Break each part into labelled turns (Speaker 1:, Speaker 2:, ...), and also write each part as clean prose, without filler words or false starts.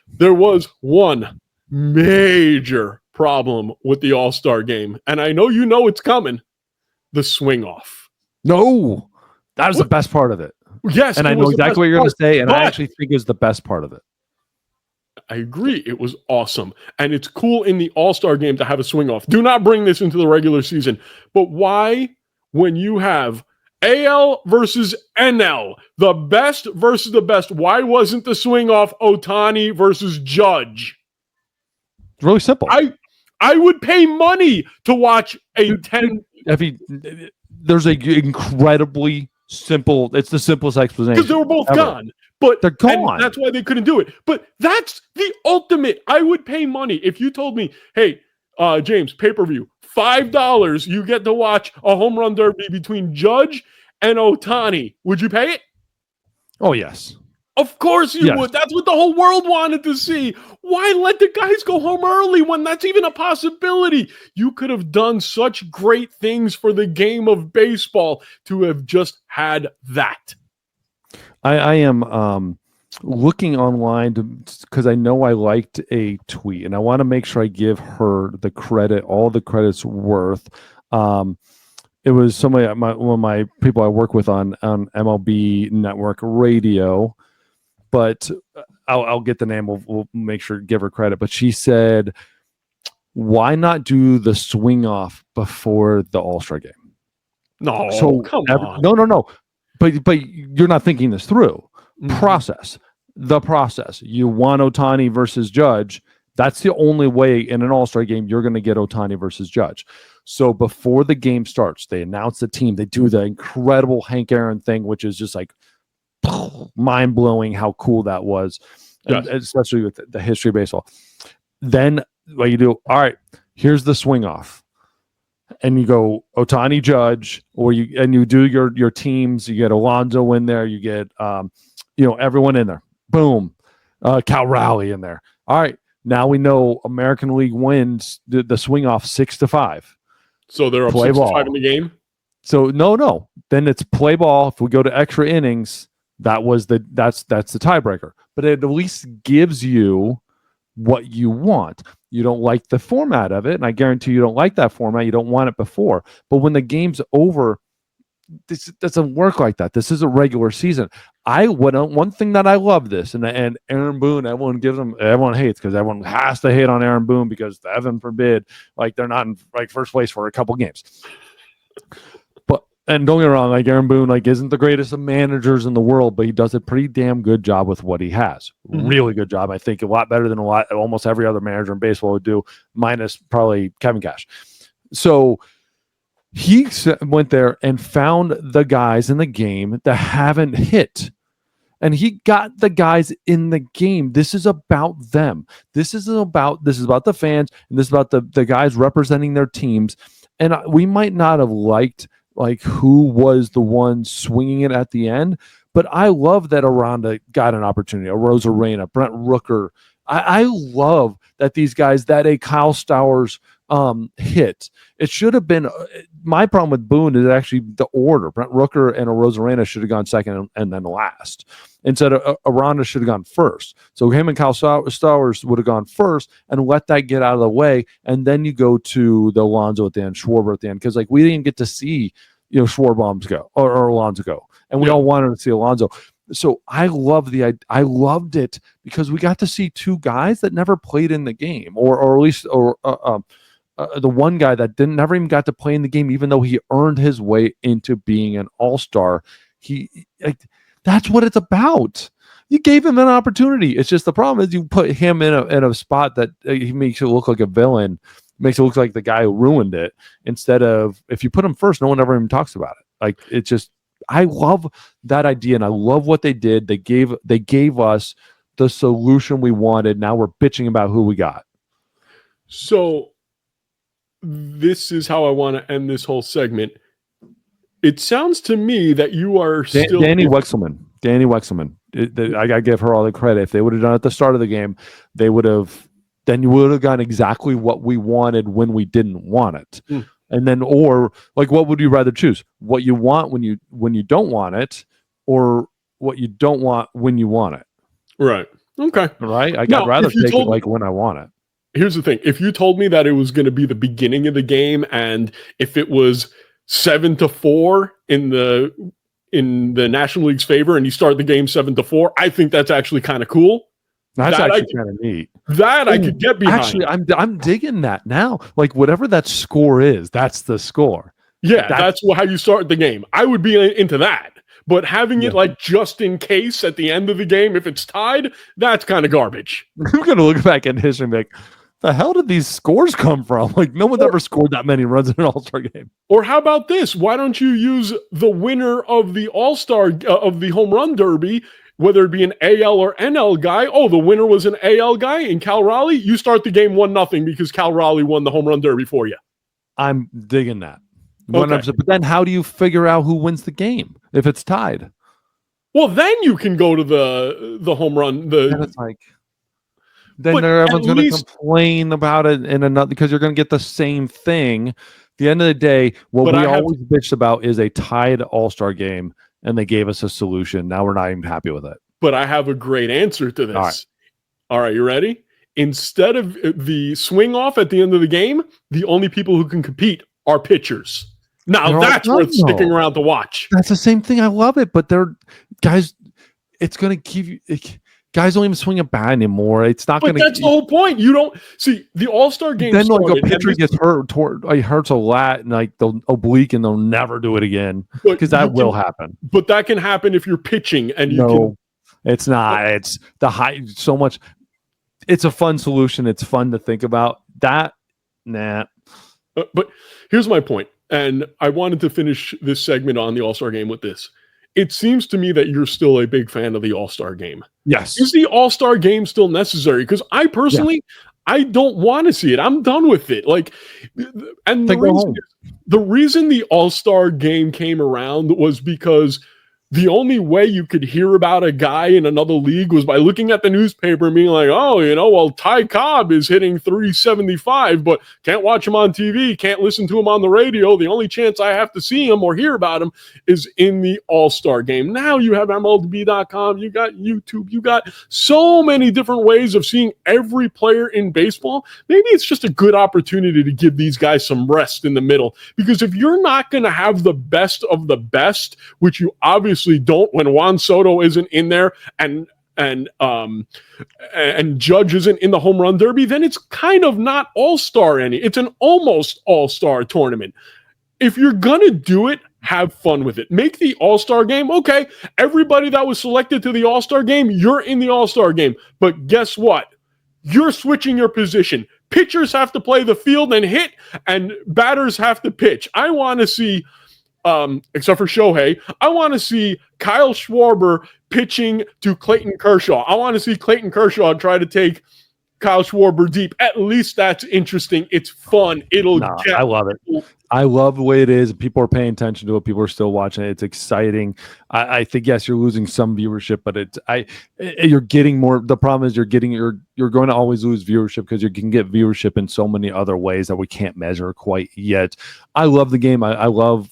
Speaker 1: There was one major problem with the All-Star game, and I know you know it's coming. The swing off.
Speaker 2: No, that was the best part of it.
Speaker 1: Yes,
Speaker 2: and I know exactly what you're going to say, and I actually think it's the best part of it.
Speaker 1: I agree. It was awesome. And it's cool in the All-Star game to have a swing off. Do not bring this into the regular season. But why, when you have AL versus NL, the best versus the best, why wasn't the swing off Ohtani versus Judge?
Speaker 2: It's really simple.
Speaker 1: I would pay money to watch a 10.
Speaker 2: There's a incredibly simple, it's the simplest explanation.
Speaker 1: Because they were both gone. But
Speaker 2: they're gone.
Speaker 1: That's why they couldn't do it. But that's the ultimate. I would pay money if you told me, hey, James, pay-per-view, $5, you get to watch a home run derby between Judge and Ohtani. Would you pay it?
Speaker 2: Oh, yes.
Speaker 1: Of course you would. That's what the whole world wanted to see. Why let the guys go home early when that's even a possibility? You could have done such great things for the game of baseball to have just had that.
Speaker 2: I am looking online because I know I liked a tweet, and I want to make sure I give her the credit, all the credit's worth. It was somebody, one of my people I work with on MLB Network Radio, but I'll get the name. We'll make sure to give her credit. But she said, "Why not do the swing off before the All-Star game?"
Speaker 1: No, come on.
Speaker 2: No. But you're not thinking this through. The process. You want Ohtani versus Judge. That's the only way in an All-Star game you're going to get Ohtani versus Judge. So before the game starts, they announce the team. They do the incredible Hank Aaron thing, which is just like mind-blowing how cool that was, and especially with the history of baseball. Then what you do, all right, here's the swing off. And you go Ohtani Judge, or you do your teams. You get Alonso in there. You get everyone in there. Boom, Cal Raleigh in there. All right, now we know American League wins the swing off 6-5.
Speaker 1: So they're up 6-5 in the game.
Speaker 2: So no. Then it's play ball. If we go to extra innings, that's the tiebreaker. But it at least gives you what you want. You don't like the format of it, and I guarantee you don't like that format. You don't want it before. But when the game's over, this doesn't work like that. This is a regular season. One thing that I love this, and Aaron Boone, everyone hates because everyone has to hate on Aaron Boone because heaven forbid, like they're not in like first place for a couple games. And don't get me wrong, like Aaron Boone, like isn't the greatest of managers in the world, but he does a pretty damn good job with what he has. Really good job. I think a lot better than almost every other manager in baseball would do, minus probably Kevin Cash. So he went there and found the guys in the game that haven't hit. And he got the guys in the game. This is about them. This is about the fans, and this is about the guys representing their teams. And we might not have liked like who was the one swinging it at the end, but I love that Aranda got an opportunity. A Rosarena, Brent Rooker. I love that these guys, that a Kyle Stowers hit. It should have been my problem with Boone is actually the order. Brent Rooker and a Rosarena should have gone second and then last. Instead of Aranda should have gone first. So him and Kyle Stowers would have gone first and let that get out of the way. And then you go to the Alonso at the end, Schwarber at the end. Because like we didn't get to see, Schwarbombs go or Alonso go. And we all wanted to see Alonso. So I loved it because we got to see two guys that never played in the game, or at least the one guy that never even got to play in the game, even though he earned his way into being an all-star. That's what it's about. You gave him an opportunity. It's just the problem is you put him in a spot that he makes it look like a villain, makes it look like the guy who ruined it. Instead of if you put him first, no one ever even talks about it. Like it's just, I love that idea, and I love what they did. They gave us the solution we wanted. Now we're bitching about who we got.
Speaker 1: So this is how I want to end this whole segment. It sounds to me that you are still
Speaker 2: Danny Wexelman. I gotta give her all the credit. If they would have done it at the start of the game, you would have gotten exactly what we wanted when we didn't want it. And then, or like, what would you rather choose? What you want when you don't want it, or what you don't want when you want it?
Speaker 1: Right. Okay.
Speaker 2: right? I'd
Speaker 1: Now,
Speaker 2: rather
Speaker 1: if you
Speaker 2: take it
Speaker 1: told me,
Speaker 2: like when I want it.
Speaker 1: here's the thing: if you told me that it was going to be the beginning of the game, and if it was 7-4 in the National League's favor, and you start the game 7-4, I think that's actually kind of cool.
Speaker 2: That's
Speaker 1: That
Speaker 2: actually kind of neat.
Speaker 1: I could get behind.
Speaker 2: Actually, I'm digging that now. Like whatever that score is, that's the score.
Speaker 1: Yeah, that's how you start the game. I would be into that. But having it like just in case at the end of the game, if it's tied, that's kind of garbage.
Speaker 2: I'm going to look back at history and be like, the hell did these scores come from? Like no one's ever scored that many runs in an All-Star game.
Speaker 1: Or how about this? Why don't you use the winner of the All-Star of the Home Run Derby, whether it be an AL or NL guy? Oh, the winner was an AL guy in Cal Raleigh. You start the game 1-0 because Cal Raleigh won the Home Run Derby for you.
Speaker 2: I'm digging that.
Speaker 1: Okay.
Speaker 2: But then how do you figure out who wins the game if it's tied?
Speaker 1: Well, then you can go to the home run.
Speaker 2: Then it's like, then everyone's going to complain about it in another because you're going to get the same thing. At the end of the day, what we always bitched about is a tied All-Star game, and they gave us a solution. Now we're not even happy with it.
Speaker 1: But I have a great answer to this. All right, you ready? Instead of the swing off at the end of the game, the only people who can compete are pitchers. Now that's worth sticking around to watch.
Speaker 2: That's the same thing. I love it, but guys, it's going to keep you. Guys don't even swing a bat anymore. It's not going to.
Speaker 1: But that's the whole point. You don't see the All-Star game.
Speaker 2: Then like a pitcher gets hurt, hurts a lot, and like they'll oblique, and they'll never do it again because that will happen.
Speaker 1: But that can happen if you're pitching, and
Speaker 2: it's not. It's the high so much. It's a fun solution. It's fun to think about. That
Speaker 1: but here's my point. And I wanted to finish this segment on the All-Star game with this. It seems to me that you're still a big fan of the All-Star game.
Speaker 2: Yes.
Speaker 1: Is the All-Star game still necessary? Because I personally, I don't want to see it. I'm done with it. Like, and the reason the All-Star game came around was because the only way you could hear about a guy in another league was by looking at the newspaper and being like, oh, Ty Cobb is hitting 375, but can't watch him on TV, can't listen to him on the radio. The only chance I have to see him or hear about him is in the All-Star game. Now you have MLB.com, you got YouTube, you got so many different ways of seeing every player in baseball. Maybe it's just a good opportunity to give these guys some rest in the middle, because if you're not going to have the best of the best, which you obviously don't when Juan Soto isn't in there and Judge isn't in the home run derby, then it's kind of not all-star it's an almost all-star tournament. If you're gonna do it, have fun with it. Make the All-Star game. Okay, everybody that was selected to the All-Star game, you're in the All-Star game. But guess what? You're switching your position. Pitchers have to play the field and hit, and batters have to pitch. I want to see except for Shohei, I want to see Kyle Schwarber pitching to Clayton Kershaw. I want to see Clayton Kershaw try to take Kyle Schwarber deep. At least that's interesting. It's fun. I
Speaker 2: love it. I love the way it is. People are paying attention to it. People are still watching it. It's exciting. I think, yes, you're losing some viewership, but you're getting more. The problem is you're going to always lose viewership because you can get viewership in so many other ways that we can't measure quite yet. I love the game. I love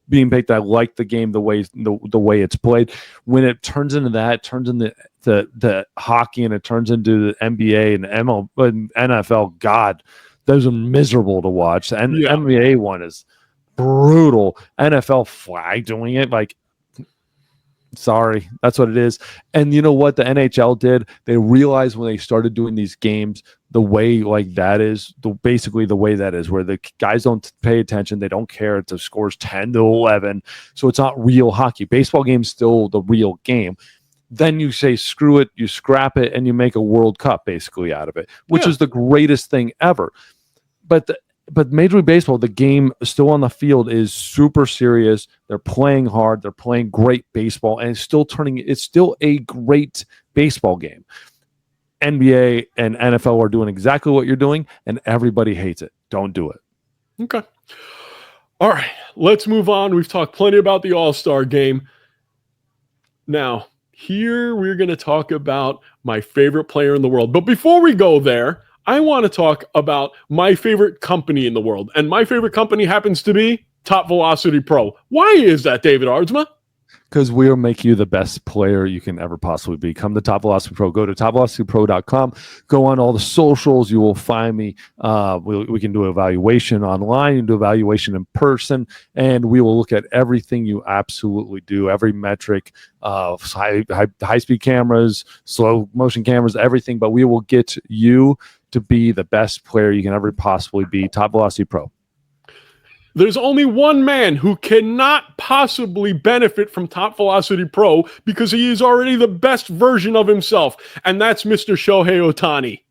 Speaker 2: being picked. I like the game the way it's played. When it turns into that, it turns into the hockey, and it turns into the NBA and NFL. God, those are miserable to watch. And the NBA one is brutal. NFL flag doing it, like, sorry, that's what it is. And you know what the NHL did? They realized when they started doing these games the way like that is, basically the way that is, where the guys don't pay attention, they don't care if the score's 10-11, so it's not real hockey. Baseball game's still the real game. Then you say screw it, you scrap it, and you make a World Cup basically out of it, which is the greatest thing ever. But Major League Baseball, the game still on the field is super serious. They're playing hard. They're playing great baseball, and it's still a great baseball game. NBA and NFL are doing exactly what you're doing, and everybody hates it. Don't do it.
Speaker 1: Okay. All right. Let's move on. We've talked plenty about the All-Star game. Now, here we're going to talk about my favorite player in the world. But before we go there, I want to talk about my favorite company in the world. And my favorite company happens to be Top Velocity Pro. Why is that, David Ardsma?
Speaker 2: Because we'll make you the best player you can ever possibly be. Come to Top Velocity Pro. Go to topvelocitypro.com. Go on all the socials. You will find me. We can do evaluation online. You can do evaluation in person. And we will look at everything you absolutely do, every metric, high-speed cameras, slow motion cameras, everything. But we will get you to be the best player you can ever possibly be. Top Velocity Pro.
Speaker 1: There's only one man who cannot possibly benefit from Top Velocity Pro because he is already the best version of himself, and that's Mr. Shohei Ohtani.